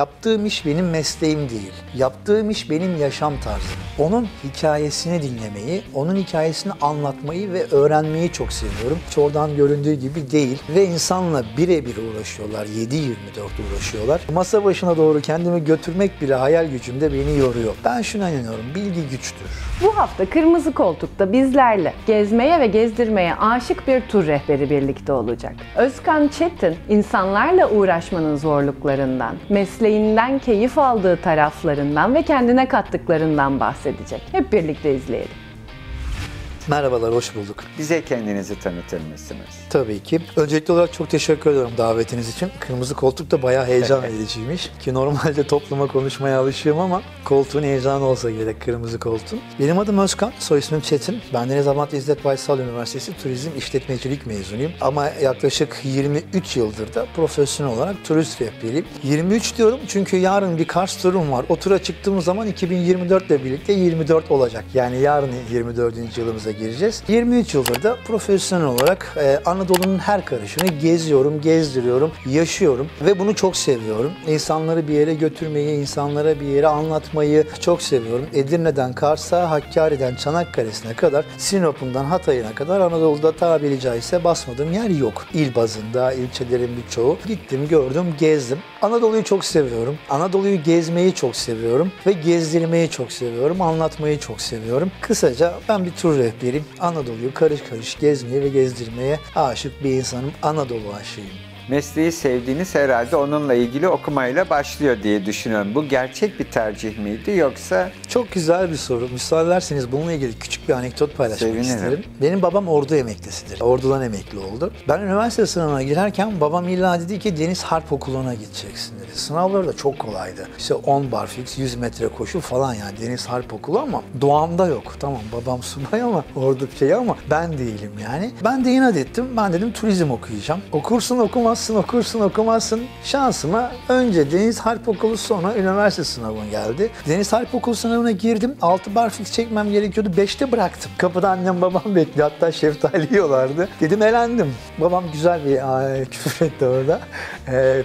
Yaptığım iş benim mesleğim değil. Yaptığım iş benim yaşam tarzım. Onun hikayesini dinlemeyi, onun hikayesini anlatmayı ve öğrenmeyi çok seviyorum. Çoğudan göründüğü gibi değil ve insanla birebir uğraşıyorlar, 7/24 uğraşıyorlar. Masa başına doğru kendimi götürmek bile hayal gücümde beni yoruyor. Ben şuna inanıyorum, bilgi güçtür. Bu hafta Kırmızı Koltuk'ta bizlerle gezmeye ve gezdirmeye aşık bir tur rehberi birlikte olacak. Özkan Çetin, insanlarla uğraşmanın zorluklarından, mesleğinden keyif aldığı taraflarından ve kendine kattıklarından bahsedecek. Hep birlikte izleyelim. Merhabalar, hoş bulduk. Bize kendinizi tanıtır mısınız? Tabii ki. Öncelikli olarak çok teşekkür ediyorum davetiniz için. Kırmızı Koltuk da bayağı heyecan vericiymiş. Ki normalde topluma konuşmaya alışığım ama koltuğun heyecanı olsa gerek Kırmızı Koltuğun. Benim adım Özkan, soy ismim Çetin. Ben Deniz Abant İzzet Baysal Üniversitesi Turizm İşletmecilik mezunuyum. Ama yaklaşık 23 yıldır da profesyonel olarak turist rehberiyim. 23 diyorum çünkü yarın bir Kars turum var. O tura çıktığımız zaman 2024 ile birlikte 24 olacak. Yani yarın 24. yılımıza gireceğiz. 23 yıldır da profesyonel olarak Anadolu'nun her karışını geziyorum, gezdiriyorum, yaşıyorum ve bunu çok seviyorum. İnsanları bir yere götürmeyi, insanlara bir yere anlatmayı çok seviyorum. Edirne'den Kars'a, Hakkari'den Çanakkale'sine kadar, Sinop'undan Hatay'ına kadar Anadolu'da tabiri caizse basmadığım yer yok. İl bazında, ilçelerin birçoğu. Gittim, gördüm, gezdim. Anadolu'yu çok seviyorum. Anadolu'yu gezmeyi çok seviyorum ve gezdirmeyi çok seviyorum, anlatmayı çok seviyorum. Kısaca ben bir tur rehberiyim. Anadolu'yu karış karış gezmeye ve gezdirmeye aşık bir insanım. Anadolu aşığıyım. Mesleği sevdiğiniz herhalde onunla ilgili okumayla başlıyor diye düşünüyorum. Bu gerçek bir tercih miydi yoksa? Çok güzel bir soru. Müsaade ederseniz bununla ilgili küçük bir anekdot paylaşmak Sevinirim. isterim. Benim babam ordu emeklisidir. Ordudan emekli oldu. Ben üniversite sınavına girerken babam illa dedi ki Deniz Harp Okulu'na gideceksin dedi. Sınavları da çok kolaydı. İşte 10 barfiks, 100 metre koşu falan yani Deniz Harp Okulu ama doğamda yok. Tamam babam subay ama ordu ama ben değilim yani. Ben de inat ettim. Ben dedim turizm okuyacağım. Okursun okumazsın. Şansıma önce Deniz Harp Okulu sonra üniversite sınavına geldi. Deniz Harp Okulu sınavına girdim. 6 barfiks çekmem gerekiyordu. 5'te bıraktım. Kapıda annem babam bekliyor. Hatta şeftali yiyorlardı. Dedim elendim. Babam güzel bir küfür etti orada.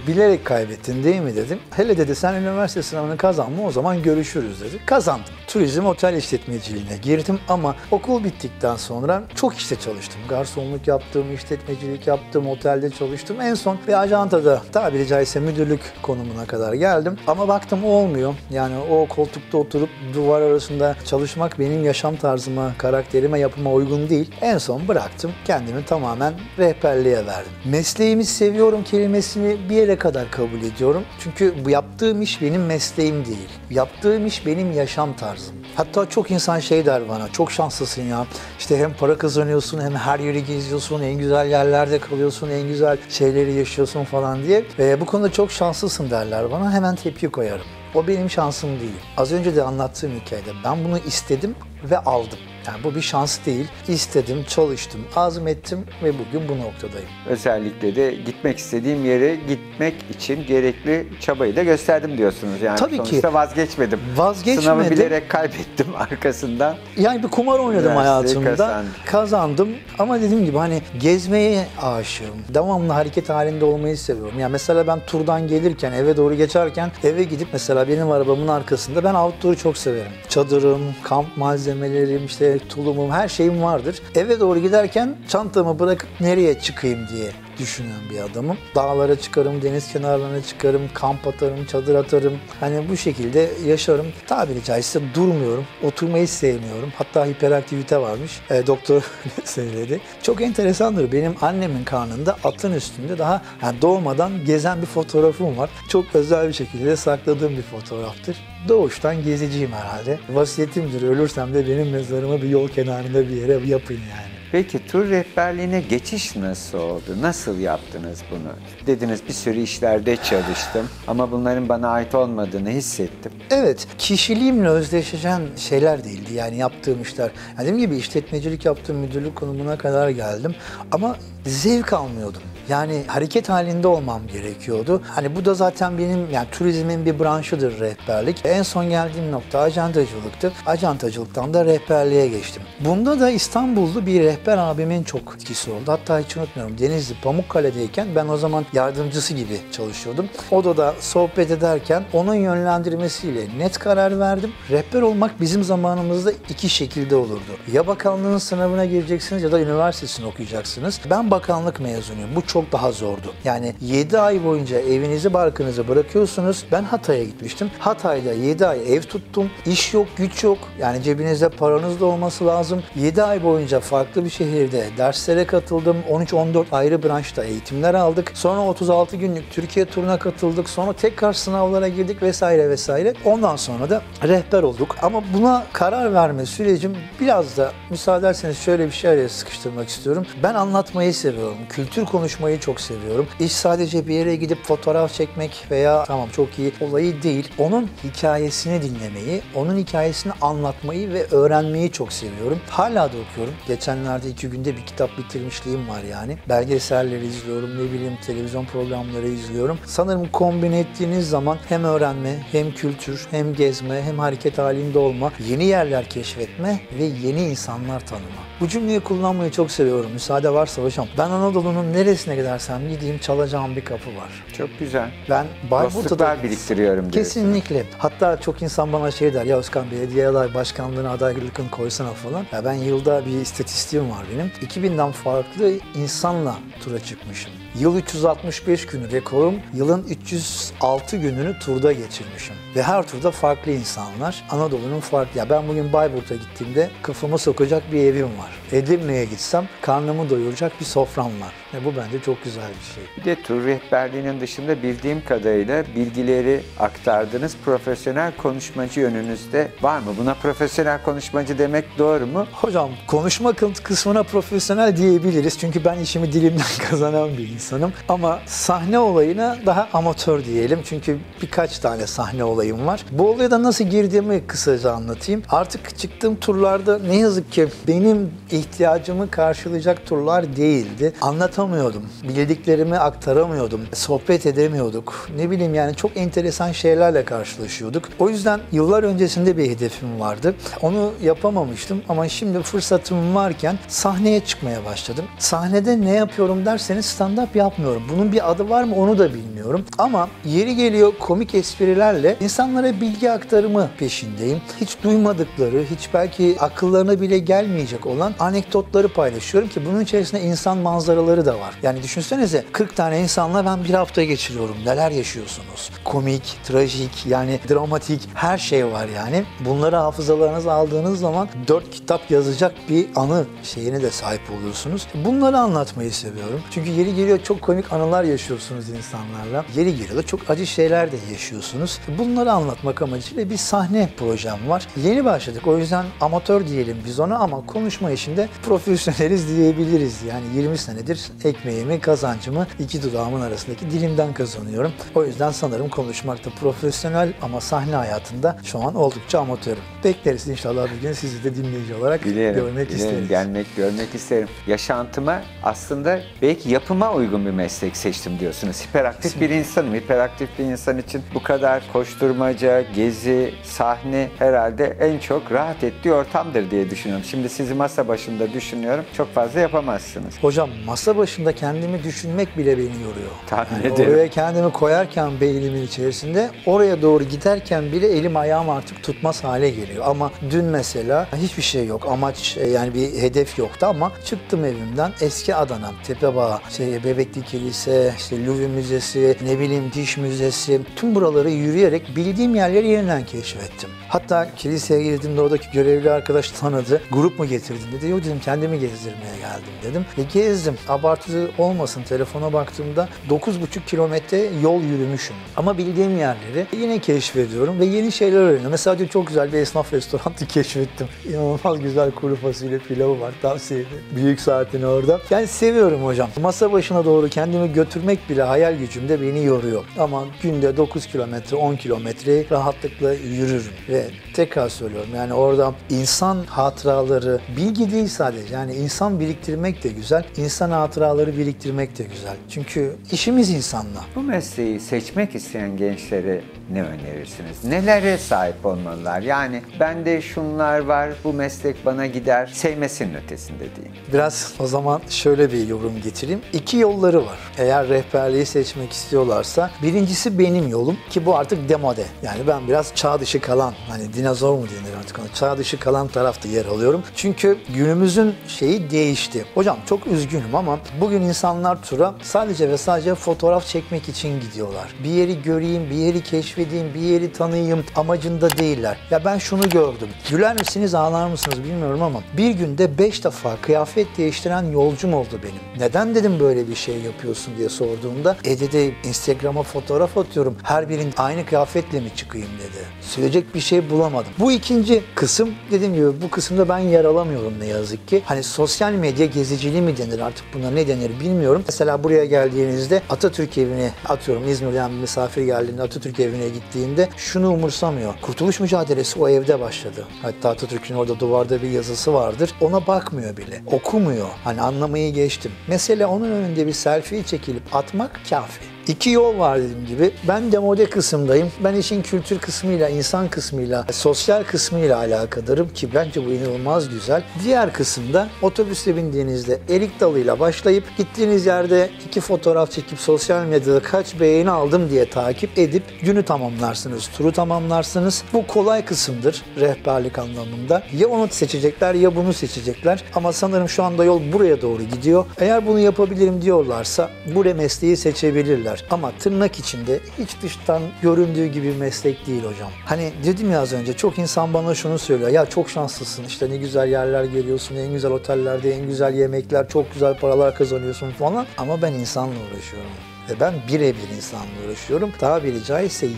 Bilerek kaybettin değil mi dedim. Hele dedi sen üniversite sınavını kazanma o zaman görüşürüz dedi. Kazandım. Turizm otel işletmeciliğine girdim ama okul bittikten sonra çok işte çalıştım. Garsonluk yaptım, işletmecilik yaptım, otelde çalıştım. En son bir ajantada tabiri caizse müdürlük konumuna kadar geldim. Ama baktım olmuyor. Yani o koltukta oturup duvar arasında çalışmak benim yaşam tarzıma, karakterime, yapıma uygun değil. En son bıraktım. Kendimi tamamen rehberliğe verdim. Mesleğimi seviyorum kelimesini bir yere kadar kabul ediyorum. Çünkü bu yaptığım iş benim mesleğim değil. Yaptığım iş benim yaşam tarzım. Hatta çok insan şey der bana, çok şanslısın ya. İşte hem para kazanıyorsun hem her yeri geziyorsun, en güzel yerlerde kalıyorsun, en güzel şeyleri yaşıyorsun falan diye. Bu konuda çok şanslısın derler bana, hemen tepki koyarım. O benim şansım değil. Az önce de anlattığım hikayede ben bunu istedim ve aldım. Yani bu bir şans değil. İstedim, çalıştım, azmettim ve bugün bu noktadayım. Özellikle de gitmek istediğim yere gitmek için gerekli çabayı da gösterdim diyorsunuz. Yani tabii sonuçta ki. vazgeçmedim. Vazgeçmedim. Sınavı bilerek kaybettim arkasından. Yani bir kumar oynadım hayatımda. Kazandım. Ama dediğim gibi hani gezmeye aşığım. Devamlı hareket halinde olmayı seviyorum. Yani mesela ben turdan gelirken, eve doğru geçerken eve gidip mesela benim arabamın arkasında ben outdoor'u çok severim. Çadırım, kamp malzemelerim, işte tulumum, her şeyim vardır. Eve doğru giderken çantamı bırakıp nereye çıkayım diye düşünen bir adamım. Dağlara çıkarım, deniz kenarlarına çıkarım, kamp atarım, çadır atarım. Hani bu şekilde yaşarım. Tabiri caizse durmuyorum. Oturmayı sevmiyorum. Hatta hiperaktivite varmış. Doktor söyledi. Çok enteresandır. Benim annemin karnında atın üstünde daha doğmadan gezen bir fotoğrafım var. Çok özel bir şekilde sakladığım bir fotoğraftır. Doğuştan geziciyim herhalde. Vasiyetimdir. Ölürsem de benim mezarıma bir yol kenarında bir yere yapın yani. Peki tur rehberliğine geçiş nasıl oldu? Nasıl yaptınız bunu? Dediniz bir sürü işlerde çalıştım ama bunların bana ait olmadığını hissettim. Evet, kişiliğimle özdeşleşen şeyler değildi yani yaptığım işler. Yani dediğim gibi işletmecilik yaptığım müdürlük konumuna kadar geldim ama zevk almıyordum. Yani hareket halinde olmam gerekiyordu. Hani bu da zaten benim yani turizmin bir branşıdır rehberlik. En son geldiğim nokta acentacılıktı. Acentacılıktan da rehberliğe geçtim. Bunda da İstanbullu bir rehber abimin çok etkisi oldu. Hatta hiç unutmuyorum, Denizli Pamukkale'deyken ben o zaman yardımcısı gibi çalışıyordum. Odada sohbet ederken onun yönlendirmesiyle net karar verdim. Rehber olmak bizim zamanımızda iki şekilde olurdu. Ya bakanlığın sınavına gireceksiniz ya da üniversitesini okuyacaksınız. Ben bakanlık mezunuyum. Bu çok daha zordu. Yani 7 ay boyunca evinizi barkınızı bırakıyorsunuz. Ben Hatay'a gitmiştim. Hatay'da 7 ay ev tuttum. İş yok, güç yok. Yani cebinizde paranız da olması lazım. 7 ay boyunca farklı bir şehirde derslere katıldım. 13-14 ayrı branşta eğitimler aldık. Sonra 36 günlük Türkiye turuna katıldık. Sonra tekrar sınavlara girdik vesaire vesaire. Ondan sonra da rehber olduk. Ama buna karar verme sürecim biraz da, müsaade ederseniz şöyle bir şey araya sıkıştırmak istiyorum. Ben anlatmayı seviyorum. Kültür konuşmayı çok seviyorum. İş sadece bir yere gidip fotoğraf çekmek veya tamam çok iyi olayı değil. Onun hikayesini dinlemeyi, onun hikayesini anlatmayı ve öğrenmeyi çok seviyorum. Hala da okuyorum. Geçenlerde 2 günde bir kitap bitirmişliğim var yani. Belgeselleri izliyorum, ne bileyim televizyon programları izliyorum. Sanırım kombine ettiğiniz zaman hem öğrenme, hem kültür, hem gezme, hem hareket halinde olma, yeni yerler keşfetme ve yeni insanlar tanıma. Bu cümleyi kullanmayı çok seviyorum. Müsaade varsa hocam. Ben Anadolu'nun neresine gidersem gideyim çalacağım bir kapı var. Çok güzel. Ben Bayburt'ta dostluklar biriktiriyorum diyorsun. Kesinlikle. Hatta çok insan bana şey der, ya Özkan belediye aday başkanlığına adaylıkını koysana falan. Ya ben yılda bir istatistiğim var benim. 2000'den farklı insanla tura çıkmışım. Yıl 365 günü rekorum, yılın 306 gününü turda geçirmişim. Ve her turda farklı insanlar, Anadolu'nun farklı. Ya ben bugün Bayburt'a gittiğimde kafama sokacak bir evim var. Edirne'ye gitsem karnımı doyuracak bir sofram var. Ve bu bence çok güzel bir şey. Bir de tur rehberliğinin dışında bildiğim kadarıyla bilgileri aktardığınız profesyonel konuşmacı yönünüzde var mı? Buna profesyonel konuşmacı demek doğru mu? Hocam konuşma kısmına profesyonel diyebiliriz. Çünkü ben işimi dilimden kazanan bir insanım. Ama sahne olayına daha amatör diyelim. Çünkü birkaç tane sahne olayım var. Bu olaya da nasıl girdiğimi kısaca anlatayım. Artık çıktığım turlarda ne yazık ki benim ihtiyacımı karşılayacak turlar değildi. Anlatamıyordum. Bildiklerimi aktaramıyordum. Sohbet edemiyorduk. Ne bileyim yani çok enteresan şeylerle karşılaşıyorduk. O yüzden yıllar öncesinde bir hedefim vardı. Onu yapamamıştım ama şimdi fırsatım varken sahneye çıkmaya başladım. Sahnede ne yapıyorum derseniz stand-up yapmıyorum. Bunun bir adı var mı onu da bilmiyorum. Ama yeri geliyor komik esprilerle insanlara bilgi aktarımı peşindeyim. Hiç duymadıkları, hiç belki akıllarına bile gelmeyecek olan anekdotları paylaşıyorum ki bunun içerisinde insan manzaraları da var. Yani düşünsenize 40 tane insanla ben bir hafta geçiriyorum. Neler yaşıyorsunuz? Komik, trajik, yani dramatik her şey var yani. Bunları hafızalarınıza aldığınız zaman 4 kitap yazacak bir anı şeyine de sahip oluyorsunuz. Bunları anlatmayı seviyorum. Çünkü yeri geliyor çok komik anılar yaşıyorsunuz insanlarla. Yeri geliyor da çok acı şeyler de yaşıyorsunuz. Bunları anlatmak amacıyla bir sahne projem var. Yeni başladık. O yüzden amatör diyelim biz ona ama konuşma işinde profesyoneliz diyebiliriz. Yani 20 senedir ekmeğimi, kazancımı iki dudağımın arasındaki dilimden kazanıyorum. O yüzden sanırım konuşmakta profesyonel ama sahne hayatında şu an oldukça amatörüm. Bekleriz inşallah bir gün sizi de dinleyici olarak görmek isteriz. Gelmek, görmek isterim. Yaşantıma aslında belki yapıma uygun bir meslek seçtim diyorsunuz. Hiperaktif bir insanım. Hiperaktif bir insan için bu kadar koşturmaca, gezi, sahne herhalde en çok rahat ettiği ortamdır diye düşünüyorum. Şimdi sizi masa başında düşünüyorum. Çok fazla yapamazsınız. Hocam masa başında kendimi düşünmek bile beni yoruyor. Tahmin Yani ederim. oraya kendimi koyarken beynimin içerisinde oraya doğru giderken bile elim ayağım artık tutmaz hale geliyor. Ama dün mesela hiçbir şey yok. Amaç yani bir hedef yoktu ama çıktım evimden. Eski Adana, Tepebağ, Bebekli Kilise, Louvre Müzesi, ne bileyim Diş Müzesi. Tüm buraları yürüyerek bildiğim yerleri yeniden keşfettim. Hatta kiliseye girdiğimde oradaki görevli arkadaş tanıdı. Grup mu getirdin dedi. Yok dedim kendimi gezdirmeye geldim dedim. Ve gezdim. Abartı olmasın telefona baktığımda 9,5 kilometre yol yürümüşüm. Ama bildiğim yerleri yine keşfediyorum ve yeni şeyler öğreniyorum. Mesela dün çok güzel bir esnaf restoranı keşfettim. İnanılmaz güzel kuru fasulye pilavı var. Tavsiye ederim. Büyük saatini orada. Yani seviyorum hocam. Masa başına doğru kendimi götürmek bile hayal gücümde beni yoruyor. Ama günde 9 kilometre, 10 kilometre rahatlıkla yürürüm. Ve tekrar söylüyorum yani orada insan hatıraları, bilgi değil sadece. Yani insan biriktirmek de güzel. İnsan hatıraları biriktirmek de güzel. Çünkü işimiz insanla. Bu mesleği seçmek isteyen gençlere ne önerirsiniz? Nelere sahip olmalılar? Yani bende şunlar var, bu meslek bana gider. Sevmesinin ötesinde. merkezinde diyeyim. Biraz o zaman şöyle bir yorum getireyim. İki yolları var. Eğer rehberliği seçmek istiyorlarsa birincisi benim yolum ki bu artık demode. Yani ben biraz çağ dışı kalan, hani dinozor mu denir artık ona, çağ dışı kalan tarafta yer alıyorum. Çünkü günümüzün şeyi değişti. Hocam çok üzgünüm ama bugün insanlar tura sadece ve sadece fotoğraf çekmek için gidiyorlar. Bir yeri göreyim, bir yeri keşfedeyim, bir yeri tanıyayım amacında değiller. Ya ben şunu gördüm. Güler misiniz, ağlar mısınız bilmiyorum ama bir günde 5 defa kıyafet değiştiren yolcum oldu benim. Neden dedim böyle bir şey yapıyorsun diye sorduğumda dedi Instagram'a fotoğraf atıyorum. Her birinin aynı kıyafetle mi çıkayım dedi. Söyleyecek bir şey bulamadım. Bu ikinci kısım, dediğim gibi bu kısımda ben yer alamıyorum ne yazık ki. Hani sosyal medya geziciliği mi denir artık, buna ne denir bilmiyorum. Mesela buraya geldiğinizde Atatürk evine, atıyorum İzmir'den bir misafir geldiğinde Atatürk evine gittiğinde şunu umursamıyor. Kurtuluş mücadelesi o evde başladı. Hatta Atatürk'ün orada duvarda bir yazısı vardır. Ona bakmıyor bile. Okumuyor. Hani anlamayı geçtim. Mesele onun önünde bir selfie çekilip atmak kafi. İki yol var dediğim gibi. Ben demode kısımdayım. Ben işin kültür kısmıyla, insan kısmıyla, sosyal kısmıyla alakadarım ki bence bu inanılmaz güzel. Diğer kısımda otobüste bindiğinizde erik dalıyla başlayıp gittiğiniz yerde 2 fotoğraf çekip sosyal medyada kaç beğeni aldım diye takip edip günü tamamlarsınız, turu tamamlarsınız. Bu kolay kısımdır rehberlik anlamında. Ya onu seçecekler ya bunu seçecekler ama sanırım şu anda yol buraya doğru gidiyor. Eğer bunu yapabilirim diyorlarsa bu mesleği seçebilirler. Ama tırnak içinde hiç dıştan göründüğü gibi bir meslek değil hocam. Hani dedim ya az önce, çok insan bana şunu söylüyor. Ya çok şanslısın, işte ne güzel yerler görüyorsun, en güzel otellerde, en güzel yemekler, çok güzel paralar kazanıyorsun falan. Ama ben insanla uğraşıyorum. Ve ben birebir insanla uğraşıyorum. Tabiri caizse 7/24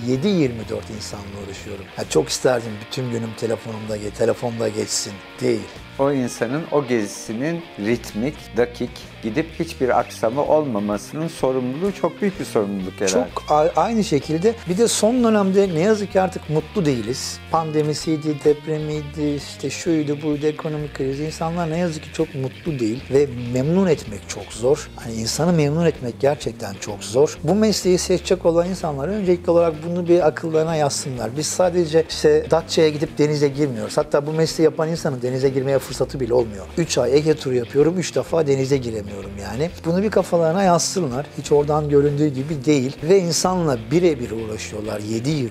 insanla uğraşıyorum. Ya çok isterdim bütün günüm telefonda geçsin. Değil. O insanın o gezisinin ritmik, dakik, gidip hiçbir aksama olmamasının sorumluluğu çok büyük bir sorumluluk herhalde. Çok aynı şekilde bir de son dönemde ne yazık ki artık mutlu değiliz. Pandemisiydi, depremiydi, işte şuydu, buydu, ekonomik kriz. İnsanlar ne yazık ki çok mutlu değil ve memnun etmek çok zor. Hani insanı memnun etmek gerçekten çok zor. Bu mesleği seçecek olan insanlar öncelikli olarak bunu bir akıllarına yazsınlar. Biz sadece işte Datça'ya gidip denize girmiyoruz. Hatta bu mesleği yapan insanın denize girmeye fırsatı bile olmuyor. 3 ay Ege turu yapıyorum, 3 defa denize giremiyorum yani. Bunu bir kafalarına yazsınlar. Hiç oradan göründüğü gibi değil. Ve insanla birebir uğraşıyorlar. 7/24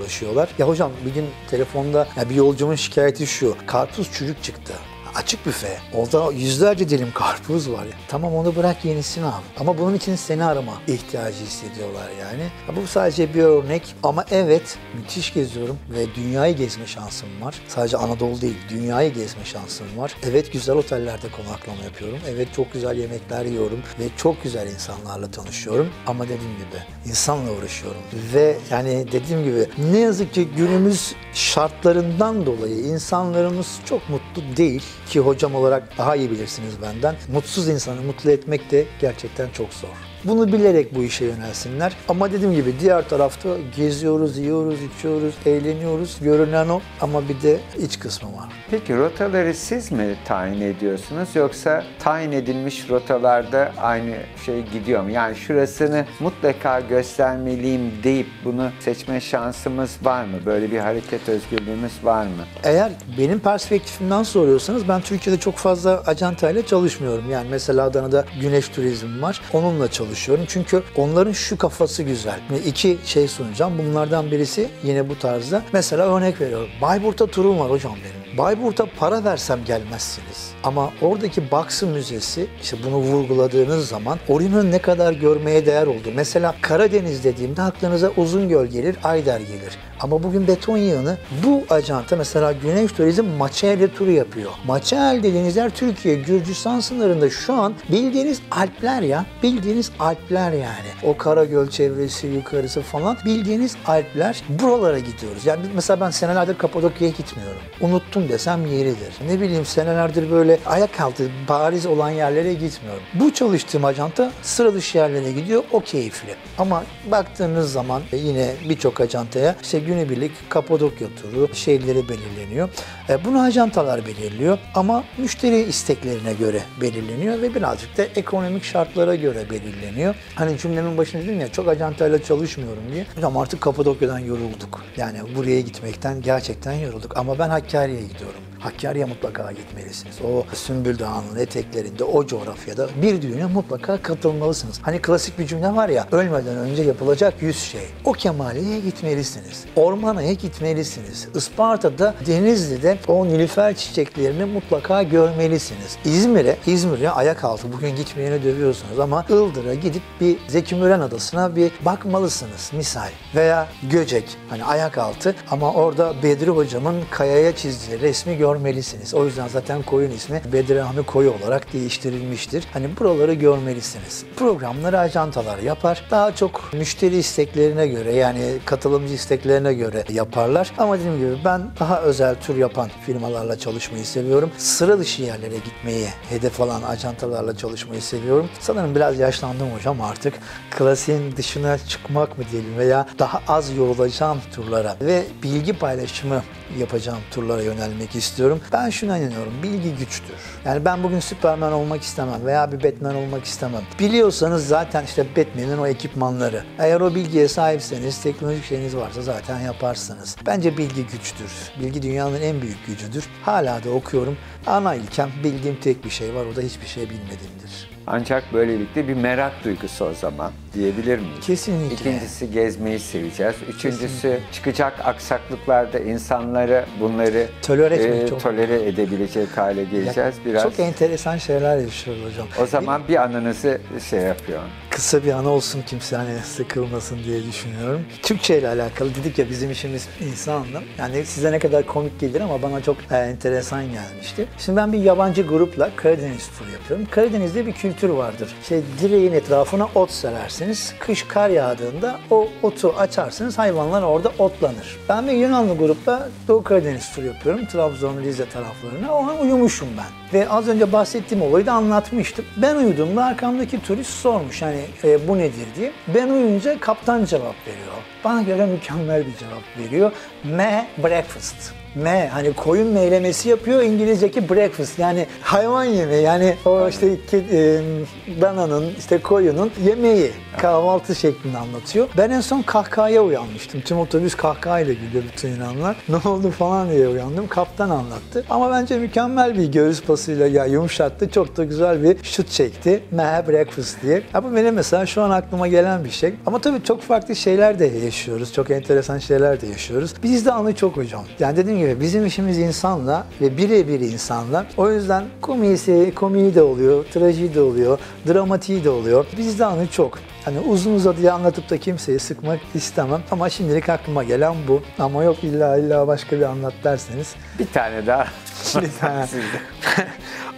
uğraşıyorlar. Ya hocam bir gün telefonda bir yolcumun şikayeti şu. Karpuz çürük çıktı. Açık büfe. Orada yüzlerce dilim karpuz var ya. Tamam onu bırak, yenisini al. Ama bunun için seni arama ihtiyacı hissediyorlar yani. Bu sadece bir örnek ama evet müthiş geziyorum ve dünyayı gezme şansım var. Sadece Anadolu değil, dünyayı gezme şansım var. Evet güzel otellerde konaklama yapıyorum. Evet çok güzel yemekler yiyorum ve çok güzel insanlarla tanışıyorum. Ama dediğim gibi insanla uğraşıyorum. Ve yani dediğim gibi ne yazık ki günümüz şartlarından dolayı insanlarımız çok mutlu değil. Ki hocam olarak daha iyi bilirsiniz benden. Mutsuz insanı mutlu etmek de gerçekten çok zor. Bunu bilerek bu işe yönelsinler. Ama dediğim gibi diğer tarafta geziyoruz, yiyoruz, içiyoruz, eğleniyoruz. Görünen o ama bir de iç kısmı var. Peki rotaları siz mi tayin ediyorsunuz yoksa tayin edilmiş rotalarda aynı şey gidiyor mu? Yani şurasını mutlaka göstermeliyim deyip bunu seçme şansımız var mı? Böyle bir hareket özgürlüğümüz var mı? Eğer benim perspektifimden soruyorsanız ben Türkiye'de çok fazla acentayla çalışmıyorum. Yani mesela Adana'da Güneş Turizm var. Onunla çalışıyorum. Çünkü onların şu kafası güzel. 2 şey sunacağım. Bunlardan birisi yine bu tarzda. Mesela örnek veriyorum. Bayburt'a turum var hocam benim. Bayburt'a para versem gelmezsiniz. Ama oradaki Baksı Müzesi, işte bunu vurguladığınız zaman oranın ne kadar görmeye değer oldu. Mesela Karadeniz dediğimde aklınıza Uzungöl gelir, Ayder gelir. Ama bugün beton yığını bu acanta mesela Güneş Turizm Maçaeli turu yapıyor. Maçaeli dediğiniz yer Türkiye, Gürcistan sınırında şu an bildiğiniz Alpler ya. Bildiğiniz Alpler yani. O Karagöl çevresi, yukarısı falan bildiğiniz Alpler. Buralara gidiyoruz. Yani mesela ben senelerdir Kapadokya'ya gitmiyorum. Unuttum desem yeridir. Ne bileyim senelerdir böyle ayak altı bariz olan yerlere gitmiyorum. Bu çalıştığım acanta sıra dışı yerlere gidiyor. O keyifli. Ama baktığınız zaman yine birçok acantaya işte günübirlik Kapadokya turu şeyleri belirleniyor. Bunu ajantalar belirliyor ama müşteri isteklerine göre belirleniyor ve birazcık da ekonomik şartlara göre belirleniyor. Hani cümlemin başında dedim ya çok ajantayla çalışmıyorum diye. Ama artık Kapadokya'dan yorulduk. Yani buraya gitmekten gerçekten yorulduk. Ama ben Hakkari'ye gidiyorum. Hakkari'ye mutlaka gitmelisiniz. O Sümbül Dağı'nın eteklerinde, o coğrafyada bir düğüne mutlaka katılmalısınız. Hani klasik bir cümle var ya, ölmeden önce yapılacak 100 şey. O Kemaliye'ye gitmelisiniz. Ormana'ya gitmelisiniz. Isparta'da, Denizli'de o nilüfer çiçeklerini mutlaka görmelisiniz. İzmir'e ayak altı. Bugün gitmeyene dövüyorsunuz ama Ildır'a gidip bir Zeki Müren Adası'na bir bakmalısınız misal. Veya Göcek, hani ayak altı ama orada Bedri Hocam'ın kayaya çizdiği resmi görmelisiniz. O yüzden zaten koyun ismi Bedirahmi Koyu olarak değiştirilmiştir. Hani buraları görmelisiniz. Programları ajantalar yapar. Daha çok müşteri isteklerine göre, yani katılımcı isteklerine göre yaparlar. Ama dediğim gibi ben daha özel tur yapan firmalarla çalışmayı seviyorum. Sıra dışı yerlere gitmeyi hedef alan ajantalarla çalışmayı seviyorum. Sanırım biraz yaşlandım hocam artık. Klasiğin dışına çıkmak mı diyelim veya daha az yorulacağım turlara ve bilgi paylaşımı yapacağım turlara yönelmek istiyorum. Ben şuna inanıyorum. Bilgi güçtür. Yani ben bugün Superman olmak istemem veya bir Batman olmak istemem. Biliyorsanız zaten işte Batman'in o ekipmanları. Eğer o bilgiye sahipseniz, teknolojik şeyiniz varsa zaten yaparsınız. Bence bilgi güçtür. Bilgi dünyanın en büyük gücüdür. Hala da okuyorum. Ana ilkem bildiğim tek bir şey var. O da hiçbir şey bilmediğimdir. Ancak böylelikle bir merak duygusu o zaman diyebilir miyiz? Kesinlikle. İkincisi gezmeyi seveceğiz. Üçüncüsü çıkacak aksaklıklarda insanları bunları tolere edebilecek hale geleceğiz. Biraz çok enteresan şeyler yaşıyoruz hocam. O zaman bir anınızı şey yapıyor. Kısa bir anı olsun, kimse hani sıkılmasın diye düşünüyorum. Türkçe ile alakalı dedik ya, bizim işimiz insanla. Yani size ne kadar komik gelir ama bana çok enteresan gelmişti. Şimdi ben bir yabancı grupla Karadeniz turu yapıyorum. Karadeniz'de bir kültür vardır. Direğin etrafına ot serersiniz. Kış kar yağdığında o otu açarsınız, hayvanlar orada otlanır. Ben bir Yunanlı grupla Doğu Karadeniz turu yapıyorum. Trabzon, Rize taraflarına. O an uyumuşum ben. Ve az önce bahsettiğim olayı da anlatmıştım. Ben uyuduğumda arkamdaki turist sormuş hani bu nedir diye. Ben uyuyunca kaptan cevap veriyor. Bana göre mükemmel bir cevap veriyor. Breakfast. Hani koyun meylemesi yapıyor, İngilizceki breakfast, yani hayvan yemeği, yani o işte dananın, işte koyunun yemeği, kahvaltı şeklinde anlatıyor. Ben en son kahkahaya uyanmıştım. Tüm otobüs kahkahayla gülüyor, bütün inanlar. Ne oldu falan diye uyandım. Kaptan anlattı. Ama bence mükemmel bir göğüs pasıyla yumuşattı. Çok da güzel bir şut çekti. Breakfast diye. Bu benim mesela şu an aklıma gelen bir şey. Ama tabii çok farklı şeyler de yaşıyoruz. Çok enteresan şeyler de yaşıyoruz. Bizde anı çok hocam. Yani dediğim gibi bizim işimiz insanla ve birebir insanla. O yüzden komiği de oluyor, trajedi de oluyor, dramatiği de oluyor. Bizde anı çok. Hani uzun uzadıya anlatıp da kimseyi sıkmak istemem ama şimdilik aklıma gelen bu. Ama yok illa başka bir anlat derseniz. Bir tane daha.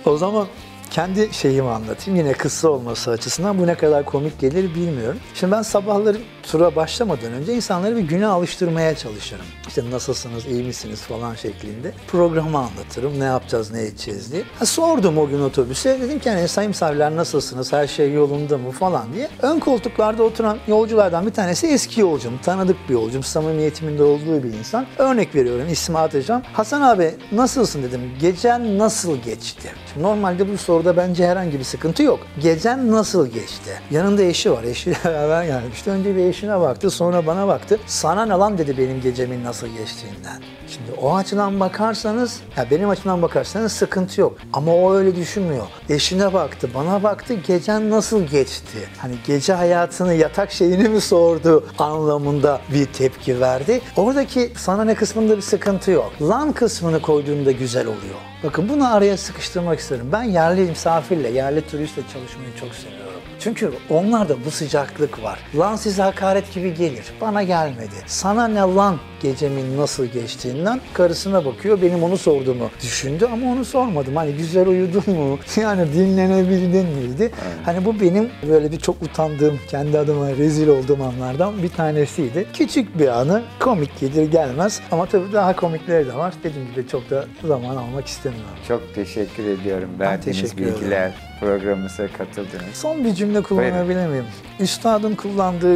O zaman kendi şeyimi anlatayım. Yine kısa olması açısından bu ne kadar komik gelir bilmiyorum. Şimdi ben sabahları tura başlamadan önce insanları bir güne alıştırmaya çalışırım. İşte nasılsınız, iyi misiniz falan şeklinde. Programı anlatırım, ne yapacağız, ne edeceğiz diye. Sordum o gün otobüse. Dedim ki hani sayın misafirler nasılsınız, her şey yolunda mı falan diye. Ön koltuklarda oturan yolculardan bir tanesi eski yolcum, tanıdık bir yolcum, samimiyetimin de olduğu bir insan. Örnek veriyorum, ismi atacağım. Hasan abi nasılsın dedim, gecen nasıl geçti? Şimdi normalde bu soruda bence herhangi bir sıkıntı yok. Gecen nasıl geçti? Yanında eşi var, eşiyle beraber gelmişti. Önce bir eşine baktı, sonra bana baktı. Sana ne lan dedi benim gecemin nasıl geçtiğinden. Şimdi o açıdan bakarsanız, benim açımdan bakarsanız sıkıntı yok. Ama o öyle düşünmüyor. Eşine baktı, bana baktı, gecen nasıl geçti? Hani gece hayatını, yatak şeyini mi sordu anlamında bir tepki verdi. Oradaki sana ne kısmında bir sıkıntı yok. Lan kısmını koyduğunda güzel oluyor. Bakın bunu araya sıkıştırmak isterim. Ben yerli misafirle, yerli turistle çalışmayı çok seviyorum. Çünkü onlarda bu sıcaklık var. Lan size hakaret gibi gelir. Bana gelmedi. Sana ne lan gecemin nasıl geçtiğinden karısına bakıyor. Benim onu sorduğumu düşündü ama onu sormadım. Hani güzel uyudun mu? Yani dinlenebildin miydi? Hani bu benim böyle bir çok utandığım, kendi adıma rezil olduğum anlardan bir tanesiydi. Küçük bir anı, komik gelir gelmez ama tabii daha komikleri de var. Dediğim gibi çok da zaman almak istemiyorum. Çok teşekkür ediyorum. Verdiğiniz bilgiler, programımıza katıldınız. Son bir cümle kullanabilir miyim? Üstadın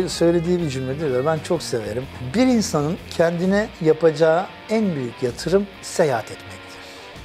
söylediği bir cümledir ve ben çok severim. Bir insanın kendine yapacağı en büyük yatırım seyahat etmektir.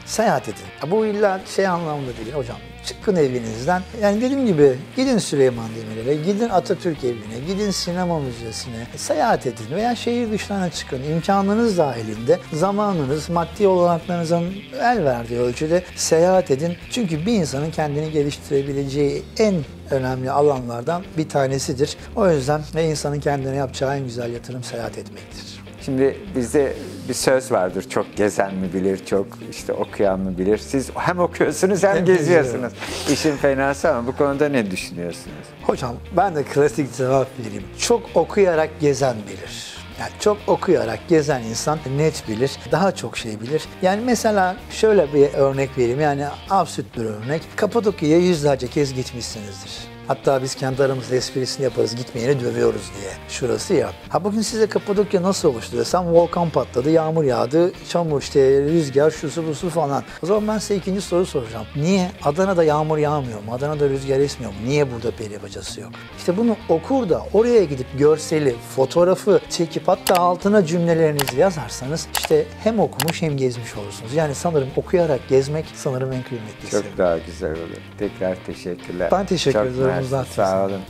Seyahat edin. Bu illa anlamında değil hocam. çıkın evinizden. Yani dediğim gibi gidin Süleyman Demirel'e, gidin Atatürk Evi'ne, gidin sinema müzesine, seyahat edin veya şehir dışlarına çıkın. İmkanınız dahilinde, zamanınız, maddi olanaklarınızın el verdiği ölçüde seyahat edin. Çünkü bir insanın kendini geliştirebileceği en önemli alanlardan bir tanesidir. O yüzden insanın kendine yapacağı en güzel yatırım seyahat etmektir. Şimdi bizde bir söz vardır. Çok gezen mi bilir, çok işte okuyan mı bilir. Siz hem okuyorsunuz hem geziyorsunuz. İşin fenası ama bu konuda ne düşünüyorsunuz? Hocam ben de klasik cevap vereyim. Çok okuyarak gezen bilir. Yani çok okuyarak gezen insan net bilir, daha çok şey bilir. Yani mesela şöyle bir örnek vereyim, yani absürt bir örnek. Kapadokya'ya yüzlerce kez gitmişsinizdir. Hatta biz kendi aramızda esprisini yaparız, gitmeyeni dövüyoruz diye. Şurası ya. Ha bugün size Kapadokya nasıl oluştu desem, volkan patladı, yağmur yağdı, çamur, işte rüzgar, şusu busu falan. O zaman ben size ikinci soru soracağım. Niye? Adana'da yağmur yağmıyor mu? Adana'da rüzgar esmiyor mu? Niye burada peri bacası yok? İşte bunu okur da oraya gidip görseli, fotoğrafı çekip hatta altına cümlelerinizi yazarsanız işte hem okumuş hem gezmiş olursunuz. Yani sanırım okuyarak gezmek sanırım en kıymetlisi. Çok daha güzel olur. Tekrar teşekkürler. Ben teşekkür ederim. Sağ olun.